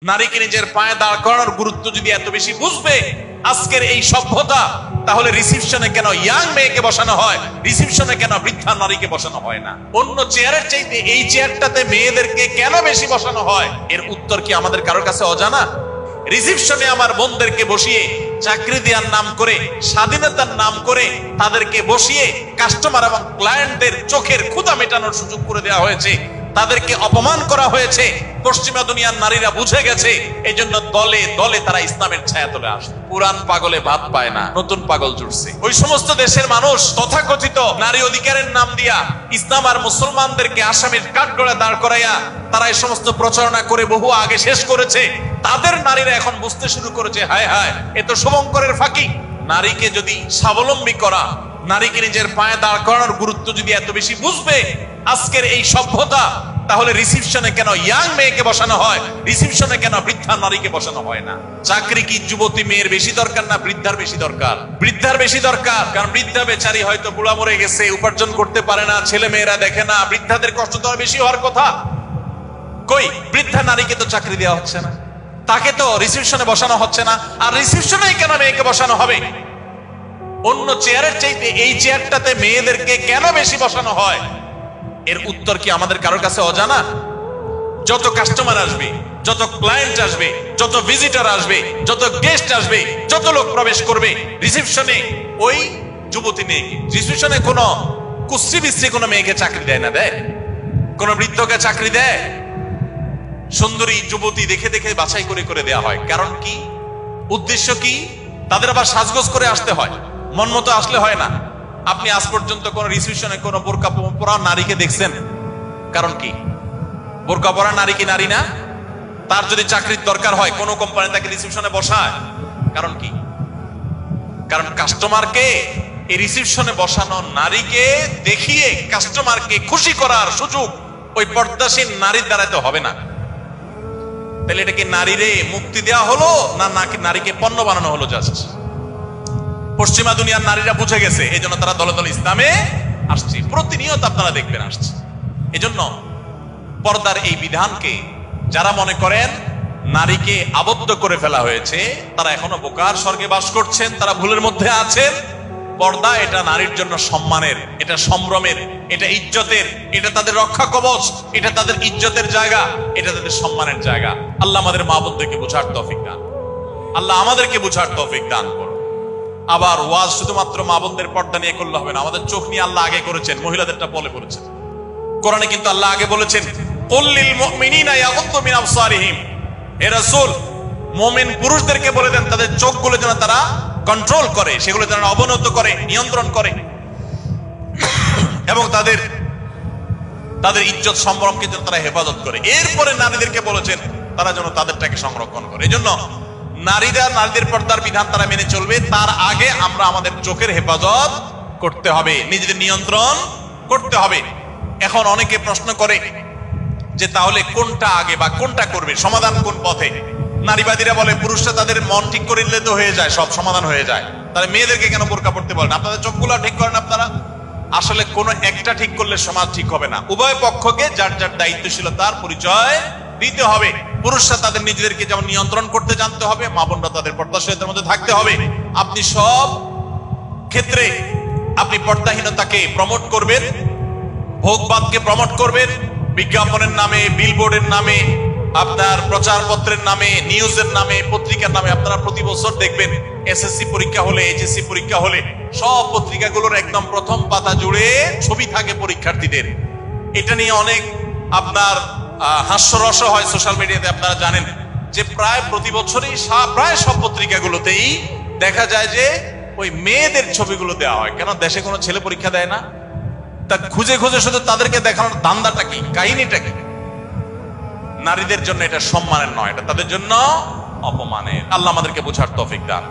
নারীকে নিজের পায়ে দাঁড় করানোর গুরুত্ব যদি এত বেশি বুঝবে আজকের এই সভ্যতা, তাহলে রিসিপশনে কেন ইয়াং মেয়েকে বসানো হয়, রিসিপশনে কেন বৃদ্ধা নারীকে বসানো হয় না? অন্য চেয়ারের চাইতে এই চেয়ারটাতে মেয়েদেরকে কেন বেশি বসানো হয়? এর উত্তর কি আমাদের কারোর কাছে অজানা? রিসিপশনে আমার বোনদেরকে বসিয়ে চাকরি দেওয়ার নাম করে, স্বাধীনতার নাম করে তাদেরকে বসিয়ে কাস্টমার এবং ক্লায়েন্টদের চোখের ক্ষুধা মেটানোর সুযোগ করে দেওয়া হয়েছে, তাদেরকে অপমান করা হয়েছে। পশ্চিমা দুনিয়ার নারীরা বুঝে গেছে, এই জন্য দলে দলে তারা ইসলামের ছায়া তলে আসে। পুরান পাগলে ভাত পায় না, নতুন পাগল জুটছে। ওই সমস্ত দেশের মানুষ তথাকথিত নারী অধিকারের নাম দিয়া ইসলাম আর মুসলমানদেরকে আসামির কাঠগড়ায় দাঁড় করাইয়া তারা এই সমস্ত প্রচারণা করে বহু আগে শেষ করেছে। তাদের নারীরা এখন বুঝতে শুরু করেছে, হায় হায়, এ তো শুভঙ্করের ফাঁকি। নারীকে যদি স্বাবলম্বী করা, নারীকে নিজের পায়ে দাঁড় করানোর গুরুত্ব যদি এত বেশি বুঝবে আজকের এই সভ্যতা, তাহলে রিসিপশনে কেন ইয়াং মেয়েকে বসানো হয়, রিসিপশনে কেন বৃদ্ধা নারীকে বসানো হয় না? চাকরি কি যুবতী মেয়ের বেশি দরকার না বৃদ্ধার বেশি দরকার? বৃদ্ধার বেশি দরকার, কারণ বৃদ্ধা বেচারি হয়তো বুড়া মরে গেছে, উপার্জন করতে পারে না, ছেলে মেয়েরা দেখে না, বৃদ্ধাদের কষ্ট তো বেশি হওয়ার কথা। কই, বৃদ্ধা নারীকে তো চাকরি দেওয়া হচ্ছে না, তাকে তো রিসিপশনে বসানো হচ্ছে না। আর রিসিপশনেই কেন মেয়েকে বসানো হবে? অন্য চেয়ারের চাইতে এই চেয়ারটাতে মেয়েদেরকে কেন বেশি বসানো হয়? এর উত্তর কি আমাদের কারোর কাছে অজানা? যত কাস্টমার আসবে, যত ক্লায়েন্ট আসবে, যত ভিজিটর আসবে, যত গেস্ট আসবে, যত লোক প্রবেশ করবে রিসেপশনে, ওই যুবতী মেয়েকে, রিসেপশনে কোনো কুশ্রী বিশ্রী কোনো মেয়েকে চাকরি দেয় না, দেয়? কোন বৃদ্ধকে চাকরি দেয়? সুন্দরী যুবতী দেখে দেখে বাছাই করে করে দেয়া হয়। কারণ কি? উদ্দেশ্য কি? তাদের আবার সাজগোজ করে আসতে হয়, মন মতো আসলে হয় না। আপনি আজ পর্যন্ত কোন রিসিপশনে কোন বোরকা পরা নারীকে দেখছেন? কারণ কি? বোরকা পরা নারী কি নারী না? তার যদি চাকরির দরকার হয় কোন কোম্পানি তাকে রিসিপশনে বসায়, কারণ কি? কারণ কাস্টমারকে এই রিসিপশনে বসানো নারীকে দেখিয়ে কাস্টমারকে খুশি করার সুযোগ ওই পর্দাসীন নারীর দ্বারা তো হবে না। তাহলে এটা কি নারীরে মুক্তি দেওয়া হলো না নাকি নারীকে পণ্য বানানো হলো? জাস্ট পশ্চিমা দুনিয়ার নারীরা বুঝে গেছে, এই জন্য তারা দলে দলে ইসলামে আসছে। প্রতিনিয়ত আপনারা দেখবেন আসছে। এজন্য পর্দার এই বিধানকে যারা মনে করেন নারীকে আবদ্ধ করে ফেলা হয়েছে, তারা এখনো বোকার স্বর্গে বাস করছেন, তারা ভুলের মধ্যে আছেন। পর্দা এটা নারীর জন্য সম্মানের, এটা সম্ভ্রমের, এটা ইজ্জতের, এটা তাদের রক্ষা কবচ, এটা তাদের ইজ্জতের জায়গা, এটা তাদের সম্মানের জায়গা। আল্লাহ আমাদের মা বোনদেরকে বুঝার তৌফিক দান, আল্লাহ আমাদেরকে বুঝার তৌফিক দান করুন। আবার ওয়াজ শুধুমাত্র মা বোনদের পর্দা নিয়ে করলে হবে না, আমাদের চোখ নিয়ে আল্লাহ আগে করেছেন, মহিলাদেরটা বলে করেছেন। কোরআনে কিন্তু আল্লাহ আগে বলেছেন, কুল লিল মুমিনিনা ইয়াগুদ্দু মিন আবসারিহিম, হে রাসূল মুমিন পুরুষদেরকে বলে দেন তাদের চোখগুলো যেন তারা কন্ট্রোল করে, সেগুলো যেন অবনত করে, নিয়ন্ত্রণ করে, এবং তাদের ইজ্জত সম্ভ্রমকে যেন তারা হেফাজত করে। এরপরে নারীদেরকে বলেছেন তারা যেন তাদেরটাকে সংরক্ষণ করে। এই জন্য নারীদের পর্দার বিধান তারা মেনে চলবে, তার আগে আমরা আমাদের চোখের হেফাজত করতে হবে, নিজেদের নিয়ন্ত্রণ করতে হবে। এখন অনেকে প্রশ্ন করে যে তাহলে কোনটা আগে বা কোনটা করবে, সমাধান কোন পথে? নারীবাদীরা বলে পুরুষরা তাদের মন ঠিক করে নিলে তো হয়ে যায়, সব সমাধান হয়ে যায়, তাহলে মেয়েদেরকে কেন বোরকা পড়তে বলেন? আপনাদের চোখগুলো ঠিক করেন আপনারা। আসলে কোনো একটা ঠিক করলে সমাজ ঠিক হবে না, উভয় পক্ষকে যার যার দায়িত্বশীলতার পরিচয় দিতে হবে। পুরুষরা তাদের নিজেদেরকে যেমন নিয়ন্ত্রণ করতে জানতে হবে, মা বোনরা তাদের পর্দাশীলতার মধ্যে থাকতে হবে। আপনি সব ক্ষেত্রে আপনি পর্দাহীনতাকে প্রমোট করবেন, ভোগবাদকে প্রমোট করবেন, বিজ্ঞাপনের নামে, বিলবোর্ডের নামে, আপনার প্রচারপত্রের নামে, নিউজের নামে, পত্রিকার নামে। আপনারা প্রতি বছর দেখবেন এসএসসি পরীক্ষা হলে, এইচএসসি পরীক্ষা হলে সব পত্রিকাগুলোর একদম প্রথম পাতা জুড়ে ছবি থাকে পরীক্ষার্থীদের। এটা নিয়ে অনেক আপনার হাস্যরস হয় সোশ্যাল মিডিয়াতে। আপনারা জানেন যে প্রায় প্রতি বছরই প্রায় সব পত্রিকাগুলোতেই দেখা যায় যে ওই মেয়েদের ছবিগুলো দেওয়া হয়। কেন দেশে কোনো ছেলে পরীক্ষা দেয় না? তা খুঁজে খুঁজে শুধু তাদেরকে দেখানোর ধান্দাটা কি, কাহিনীটা কি? নারীদের জন্য এটা সম্মানের নয়, এটা তাদের জন্য অপমানের। আল্লাহ আমাদেরকে বোঝার তৌফিক দান।